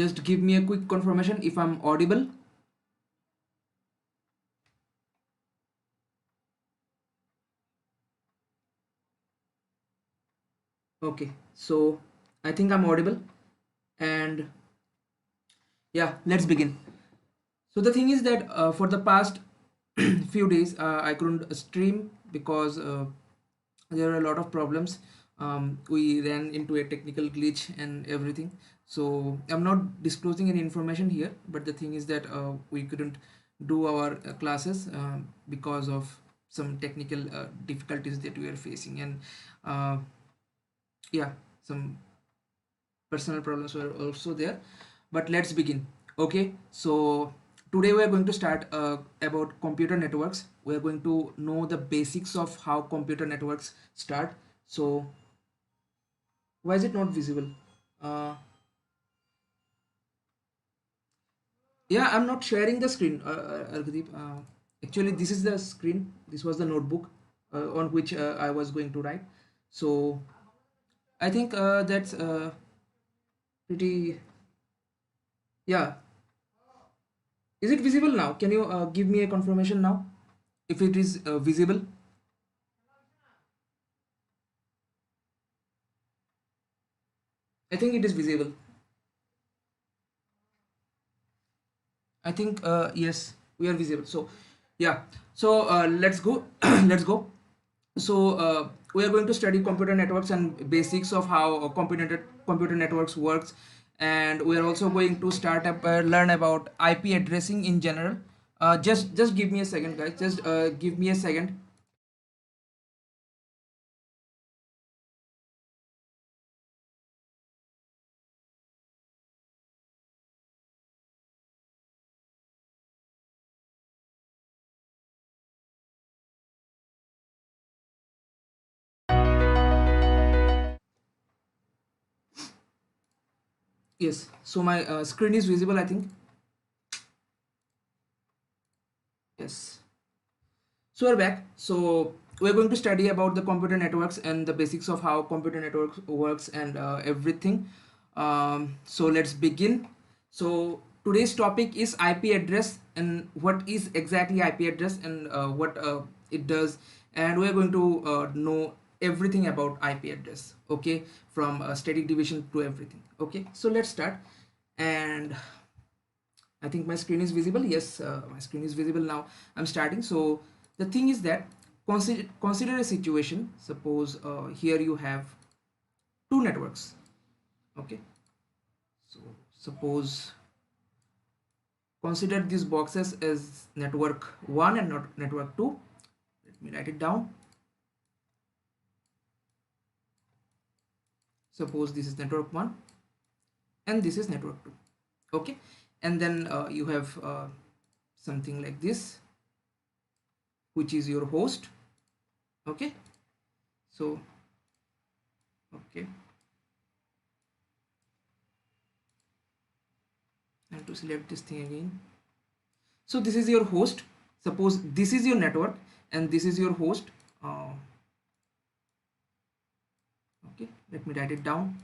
just give me a quick confirmation if I'm audible. Okay, so I think I'm audible, and yeah, let's begin. So the thing is that for the past few days I couldn't stream because there are a lot of problems. We ran into a technical glitch and everything. So I'm not disclosing any information here, but the thing is that we couldn't do our classes because of some technical difficulties that we are facing, and uh, yeah, some personal problems were also there. But let's begin. Okay, so today we are going to start about computer networks. We are going to know the basics of how computer networks start. So why is it not visible? uh, yeah, I'm not sharing the screen, Argadeep. Actually, this is the screen. This was the notebook on which I was going to write. So I think that's pretty, yeah. Is it visible now? Can you give me a confirmation now if it is visible? I think it is visible. I think yes, we are visible. So yeah, so let's go. Let's go. So we are going to study computer networks and basics of how computer networks works, and we are also going to start up learn about IP addressing in general. Just give me a second, guys. Just give me a second. Yes. So my screen is visible, I think. Yes. So we're back. So we're going to study about the computer networks and the basics of how computer networks works and everything. So let's begin. So today's topic is IP address and what is exactly IP address and what it does, and we're going to know everything about IP address. Okay, from static division to everything. Okay, so let's start. And I think my screen is visible. Yes, my screen is visible now. I'm starting. So the thing is that consider a situation. Suppose here you have two networks. Okay. So suppose consider these boxes as network 1 and not network 2. Let me write it down. Suppose this is network 1 and this is network 2. Okay. And then you have something like this, which is your host. Okay. So okay, and to select this thing again. So this is your host. Suppose this is your network and this is your host. Okay, let me write it down.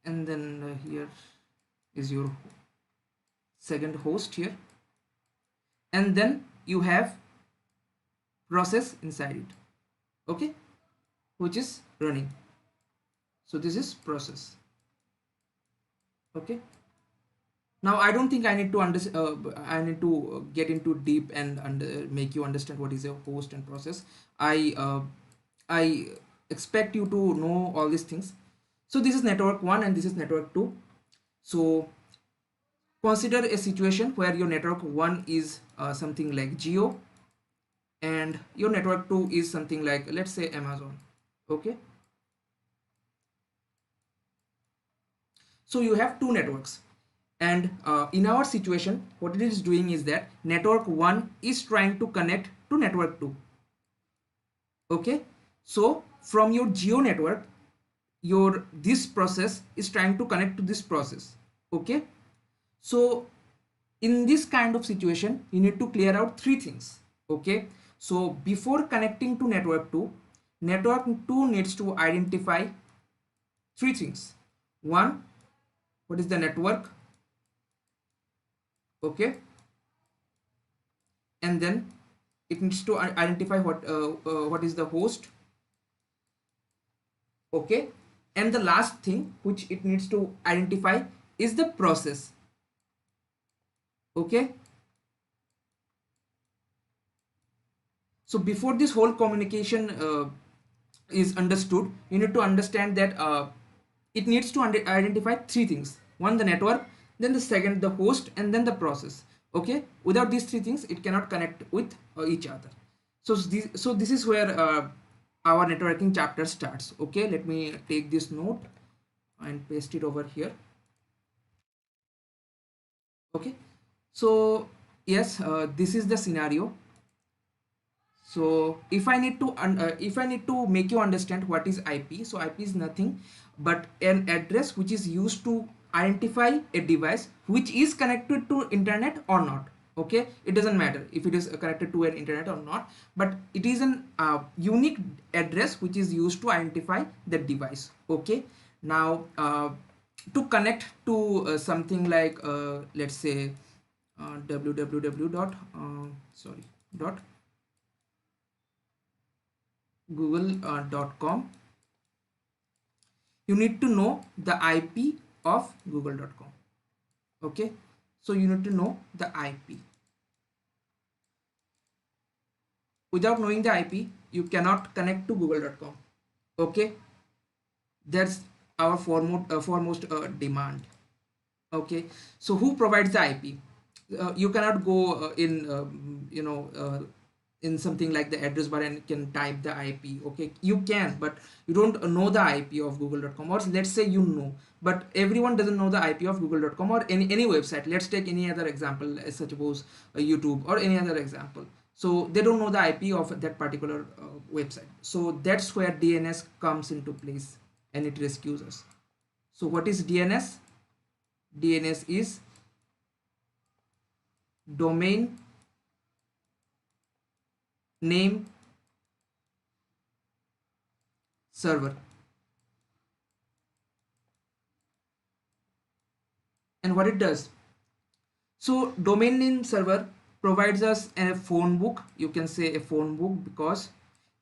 And then here is your second host here. And then you have process inside it. Okay, which is running. So this is process. Okay. Now I don't think I need to I need to get into deep and make you understand what is a host and process. I expect you to know all these things. So this is network 1 and this is network 2. So consider a situation where your network 1 is something like Geo and your network 2 is something like, let's say, Amazon. Okay. So you have two networks, and in our situation what it is doing is that network 1 is trying to connect to network 2. Okay, so from your Geo network, your this process is trying to connect to this process. Okay, so in this kind of situation you need to clear out three things. Okay, so before connecting to network 2, network 2 needs to identify three things. one, what is the network, okay, and then it needs to identify what is the host, okay, and the last thing which it needs to identify is the process, okay. So before this whole communication is understood, you need to understand that it needs to identify three things: one, the network, then the second, the host, and then the process, okay. Without these three things it cannot connect with each other. So this is where our networking chapter starts, okay. Let me take this note and paste it over here, okay. So yes, this is the scenario. So if I need to make you understand what is IP, so IP is nothing but an address which is used to identify a device which is connected to internet or not, okay. It doesn't matter if it is connected to an internet or not, but it is an unique address which is used to identify the device, okay. Now to connect to something like let's say www dot sorry dot google.com, you need to know the IP of google.com, okay. So you need to know the IP. Without knowing the IP you cannot connect to google.com, okay. That's our foremost demand, okay. So who provides the IP? You cannot go in something like the address bar and can type the IP, okay. You can, but you don't know the IP of google.com, or let's say you know, but everyone doesn't know the IP of google.com or any website. Let's take any other example, as suppose YouTube or any other example. So they don't know the IP of that particular website. So that's where DNS comes into place and it rescues us. So what is DNS? DNS is domain name server. And what it does, so domain name server provides us a phone book, you can say a phone book, because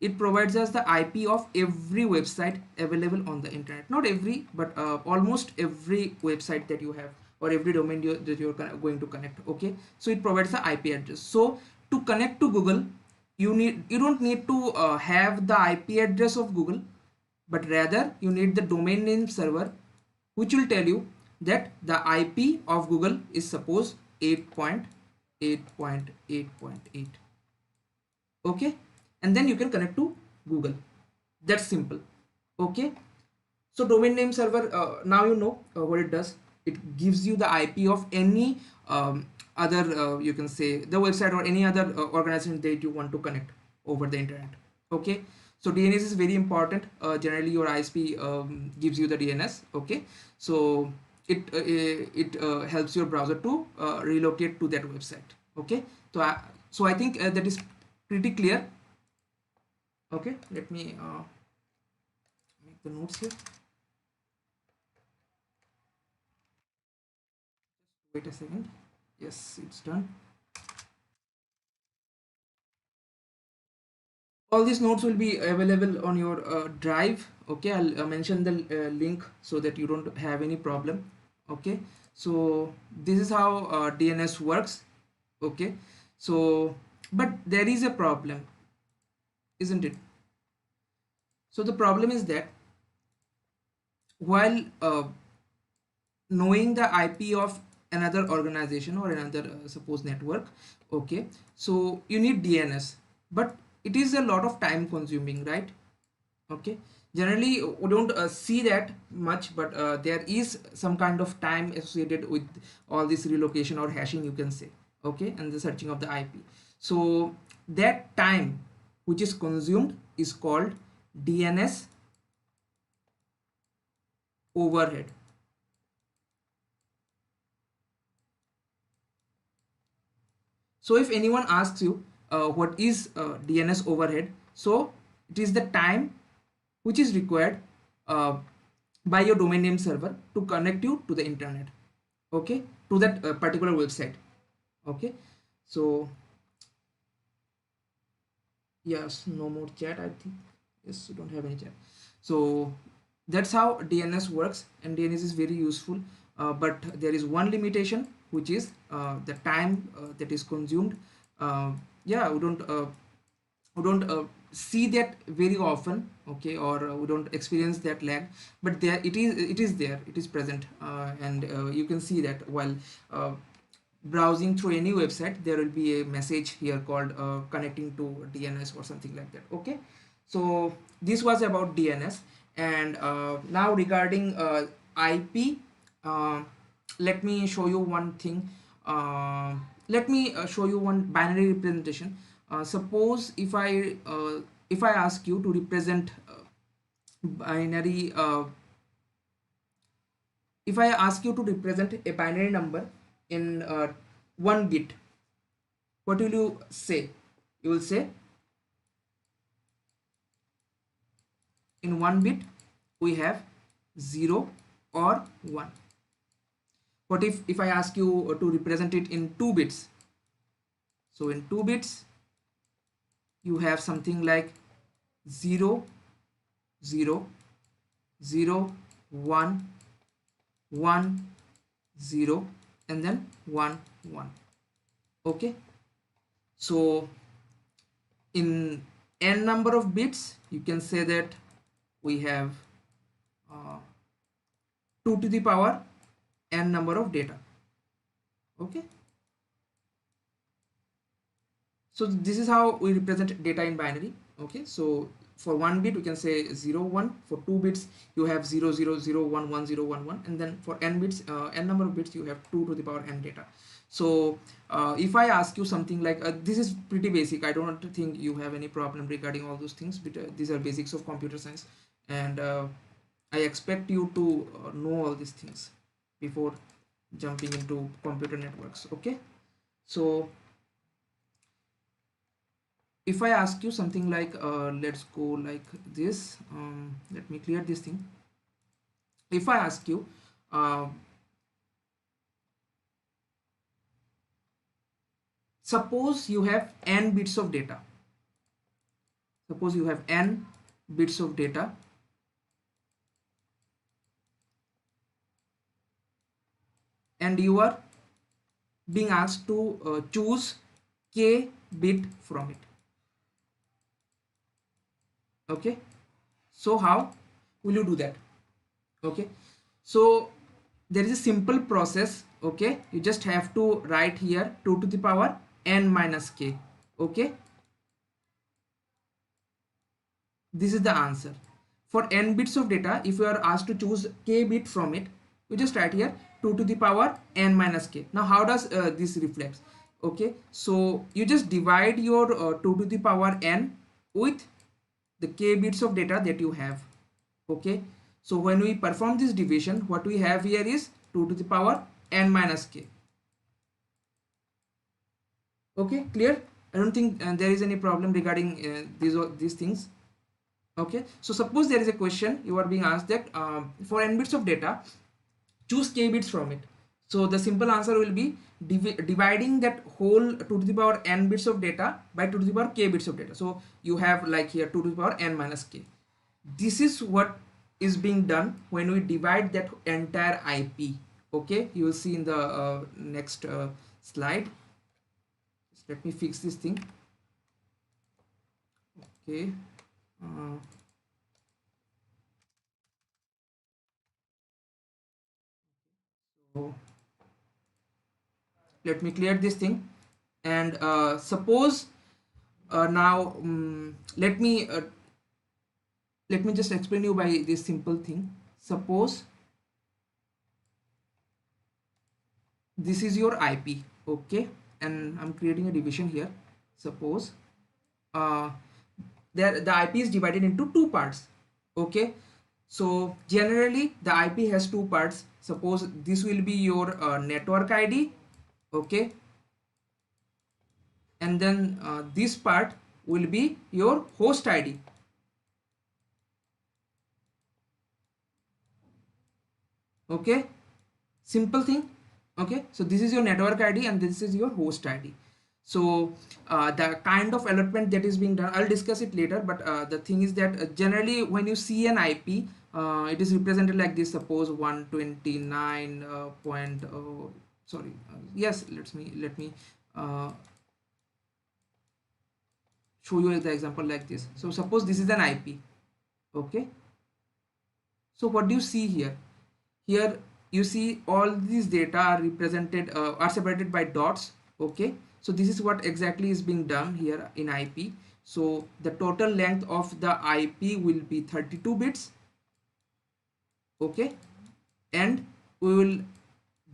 it provides us the IP of every website available on the internet. Not every, but almost every website that you have, or every domain that you're going to connect, okay. So it provides the IP address. So to connect to Google, you don't need to have the IP address of Google, but rather you need the domain name server, which will tell you that the IP of Google is suppose 8.8.8.8, okay, and then you can connect to Google. That's simple, okay. So domain name server, now you know what it does. It gives you the IP of any other you can say the website or any other organization that you want to connect over the internet, okay. So DNS is very important. Generally your ISP gives you the DNS, okay. So it helps your browser to relocate to that website, okay. So I think that is pretty clear, okay. Let me make the notes here. Wait a second. Yes, it's done. All these notes will be available on your drive, okay. I'll mention the link so that you don't have any problem, okay. So this is how DNS works, okay. So but there is a problem, isn't it? So the problem is that while knowing the IP of another organization or another suppose network, okay, so you need DNS, but it is a lot of time consuming, right? Okay, generally we don't see that much, but there is some kind of time associated with all this relocation or hashing, you can say, okay, and the searching of the IP. So that time which is consumed is called DNS overhead. So if anyone asks you what is DNS overhead, so it is the time which is required uh, by your domain name server to connect you to the internet, okay, to that particular website. Okay, so yes, no more chat, I think. Yes, you don't have any chat. So that's how DNS works, and DNS is very useful, but there is one limitation, which is the time that is consumed. Yeah, we don't see that very often, okay, or we don't experience that lag, but there it is there, it is present, and you can see that while uh, browsing through any website, there will be a message here called connecting to DNS or something like that. Okay, so this was about DNS. And now regarding IP, uh, let me show you one thing. Let me show you one binary representation. Suppose if I ask you to represent binary if I ask you to represent a binary number in 1 bit, what will you say? You will say in 1 bit we have 0 or 1. What if I ask you to represent it in 2 bits? So in 2 bits you have something like 0 0 0 1 1 0 and then 1 1. Okay, so in n number of bits you can say that we have uh, 2 to the power n number of data. Okay, so this is how we represent data in binary. Okay, so for 1 bit we can say 0 1. For 2 bits you have 0 0 0 1 1 0 1 1, and then for n bits, n number of bits, you have 2 to the power n data. So if I ask you something like this is pretty basic, I don't think you have any problem regarding all those things, but these are basics of computer science, and I expect you to know all these things before jumping into computer networks. Okay, so if I ask you something like let's go like this, let me clear this thing. If I ask you uh, suppose you have n bits of data, suppose you have n bits of data, and you are being asked to choose k bit from it. Okay, so how will you do that? Okay, so there is a simple process. Okay, you just have to write here 2 to the power n minus k. Okay, this is the answer. For n bits of data, if you are asked to choose k bit from it, you just write here 2 to the power n minus k. Now how does this reflects? Okay, so you just divide your 2 to the power n with the k bits of data that you have. Okay, so when we perform this division, what we have here is 2 to the power n minus k. Okay, clear? I don't think there is any problem regarding these things. Okay, so suppose there is a question, you are being asked that for n bits of data, choose k bits from it. So the simple answer will be dividing that whole 2 to the power n bits of data by 2 to the power k bits of data. So you have like here 2 to the power n minus k. This is what is being done when we divide that entire IP. Okay, you will see in the next slide. Just let me fix this thing. Okay, so let me clear this thing. And suppose now let me just explain you by this simple thing. Suppose this is your IP. Okay, and I'm creating a division here. Suppose uh, the IP is divided into two parts. Okay, so generally the IP has two parts. Suppose this will be your network ID. Okay, and then this part will be your host ID. Okay, simple thing. Okay, so this is your network ID and this is your host ID. So the kind of allotment that is being done, I'll discuss it later, but the thing is that generally when you see an IP, it is represented like this. Suppose 129 point sorry, yes, let me uh, show you the example like this. So suppose this is an IP. Okay, so what do you see here? Here you see all these data are represented, are separated by dots. Okay, so this is what exactly is being done here in IP. So the total length of the IP will be 32 bits. Okay, and we will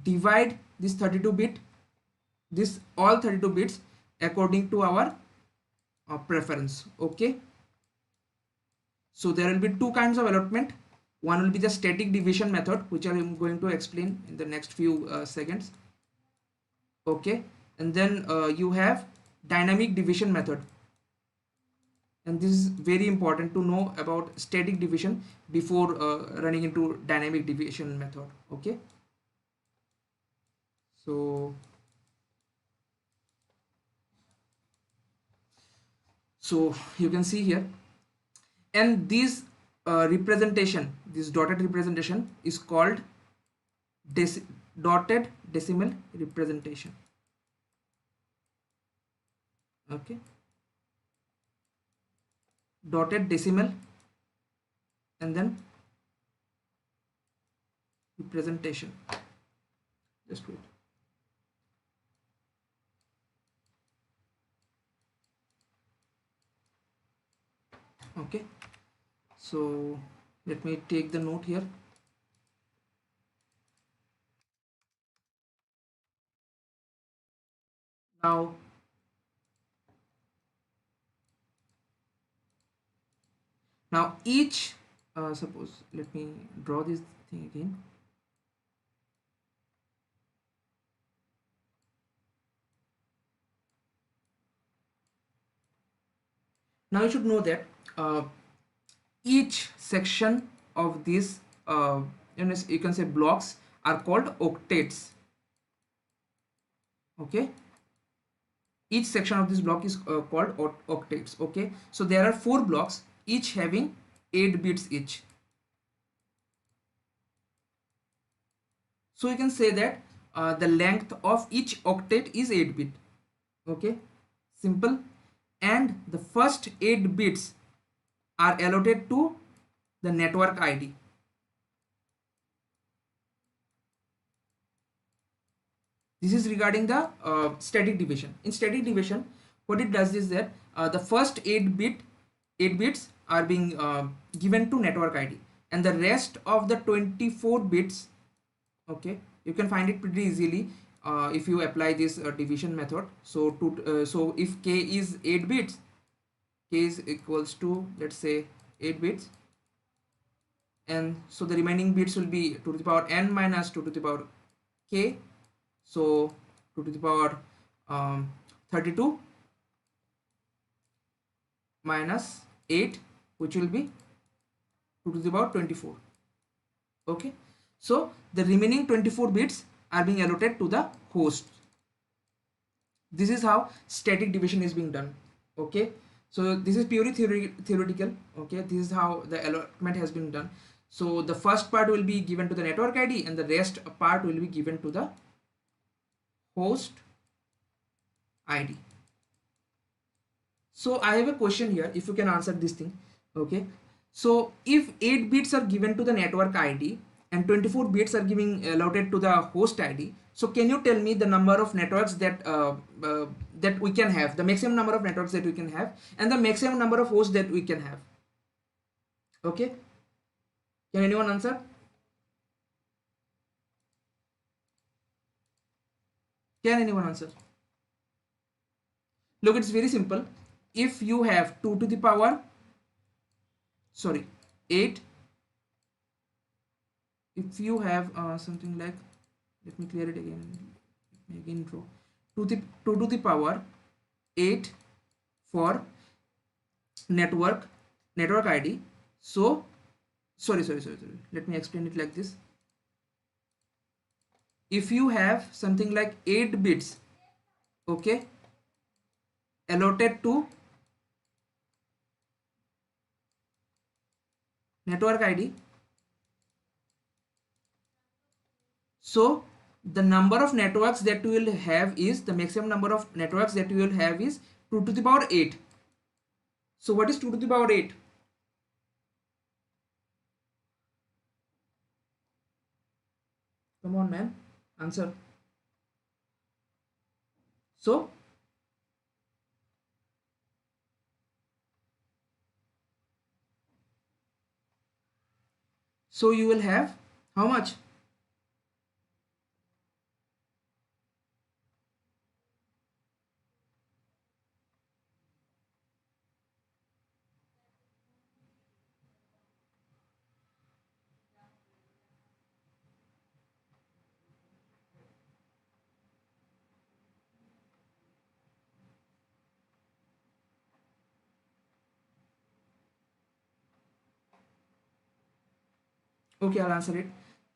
divide this 32 bit, this all 32 bits according to our preference. Okay, so there will be two kinds of allotment. One will be the static division method, which I am going to explain in the next few seconds. Okay, and then you have dynamic division method, and this is very important to know about static division before running into dynamic division method. Okay, so you can see here, and this representation, this dotted representation is called dotted decimal representation. Okay, dotted decimal and then representation. Just wait. Okay, so let me take the note here. Now each suppose, let me draw this thing again. Now you should know that each section of these you can say blocks are called octets. Okay, each section of this block is called octets. Okay, so there are 4 blocks, each having 8 bits each. So you can say that the length of each octet is 8 bit. Okay, simple. And the first 8 bits are allotted to the network ID. This is regarding the static division. In static division, what it does is that the first 8 bits are being given to network ID, and the rest of the 24 bits, okay, you can find it pretty easily if you apply this division method. So so if k is 8 bits, k is equals to, let's say, 8 bits, and so the remaining bits will be 2 to the power n minus 2 to the power k. So 2 to the power 32 minus 8, which will be 2 to the power 24. Okay, so the remaining 24 bits are being allotted to the host. This is how static division is being done. Okay, so this is purely theoretical. Okay, this is how the allotment has been done. So the first part will be given to the network ID and the rest part will be given to the host ID. So I have a question here, if you can answer this thing. Okay, so if 8 bits are given to the network ID and 24 bits are giving allotted to the host ID, so can you tell me the number of networks that that we can have, the maximum number of networks that we can have, and the maximum number of hosts that we can have? Okay, can anyone answer? Can anyone answer? Look, it's very simple. If you have 2 to the power, sorry, 8, if you have something like, let me clear it again, draw 2 to the power 8 for network ID. So sorry, let me explain it like this. if you have something like 8 bits, okay, allotted to network ID, so the number of networks that you will have is, the maximum number of networks that you will have is 2 to the power 8. So what is 2 to the power 8? Come on, man, answer. So you will have how much? Okay, I'll answer it.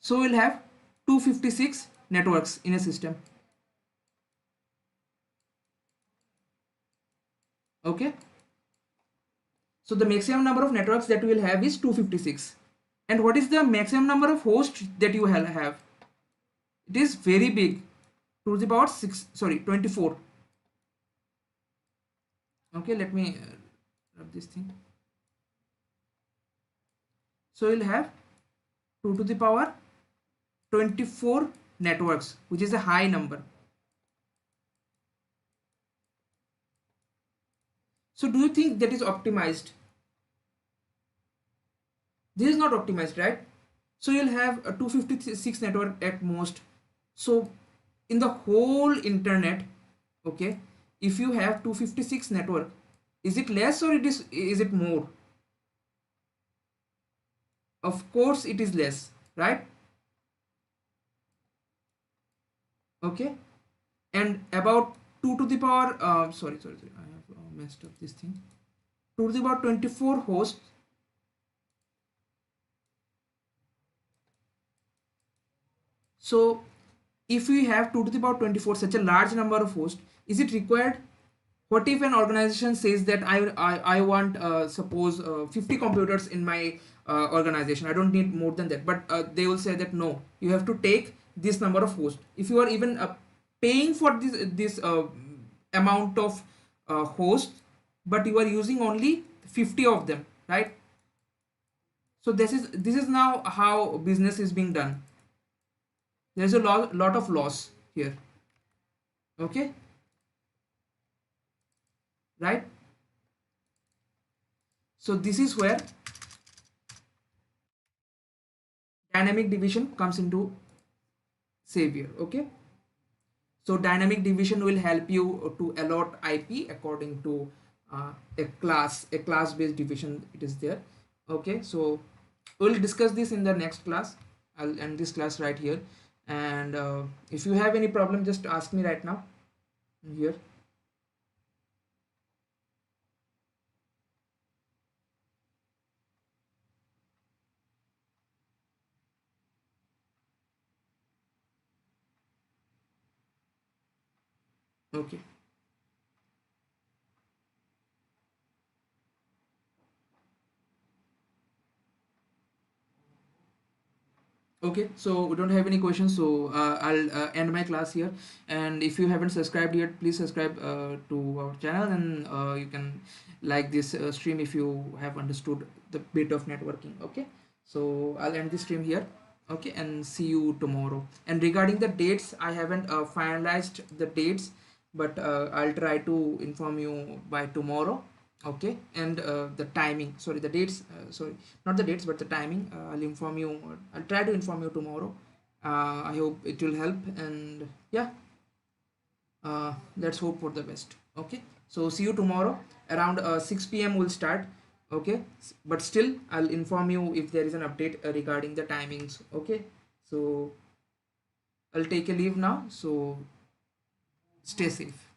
So we'll have 256 networks in a system. Okay, so the maximum number of networks that we will have is 256. And what is the maximum number of hosts that you have? It is very big, 2 to the power 6, sorry, 24. Okay, let me rub this thing. So you'll have 2 to the power 24 networks, which is a high number. So do you think that is optimized? This is not optimized, right? So you'll have a 256 network at most. So in the whole internet, okay, if you have 256 network, is it less or is it more? Of course it is less, right? Okay, and about 2 to the power sorry, I have messed up this thing. 2 to the power 24 hosts. So if we have 2 to the power 24, such a large number of hosts, is it required? What if an organization says that I want suppose 50 computers in my organization, I don't need more than that, but they will say that no, you have to take this number of hosts. If you are even paying for this amount of hosts, but you are using only 50 of them, right? So this is now how business is being done. There's a lot of loss here. Okay, right? So this is where dynamic division comes into savior. Okay, so dynamic division will help you to allot IP according to a class based division, it is there. Okay, so we'll discuss this in the next class. I'll end this class right here, and if you have any problem, just ask me right now here. Okay. Okay, so we don't have any questions, so I'll end my class here. And if you haven't subscribed yet, please subscribe to our channel, and you can like this stream if you have understood the bit of networking. Okay, so I'll end this stream here. Okay, and see you tomorrow. And regarding the dates, I haven't finalized the dates, but I'll try to inform you by tomorrow. Okay, and the timing, sorry, the dates, sorry, not the dates but the timing, I'll inform you, I'll try to inform you tomorrow. I hope it will help, and yeah, let's hope for the best. Okay, so see you tomorrow around 6 p.m. we'll start. Okay, but still I'll inform you if there is an update regarding the timings. Okay, so I'll take a leave now, so stay safe.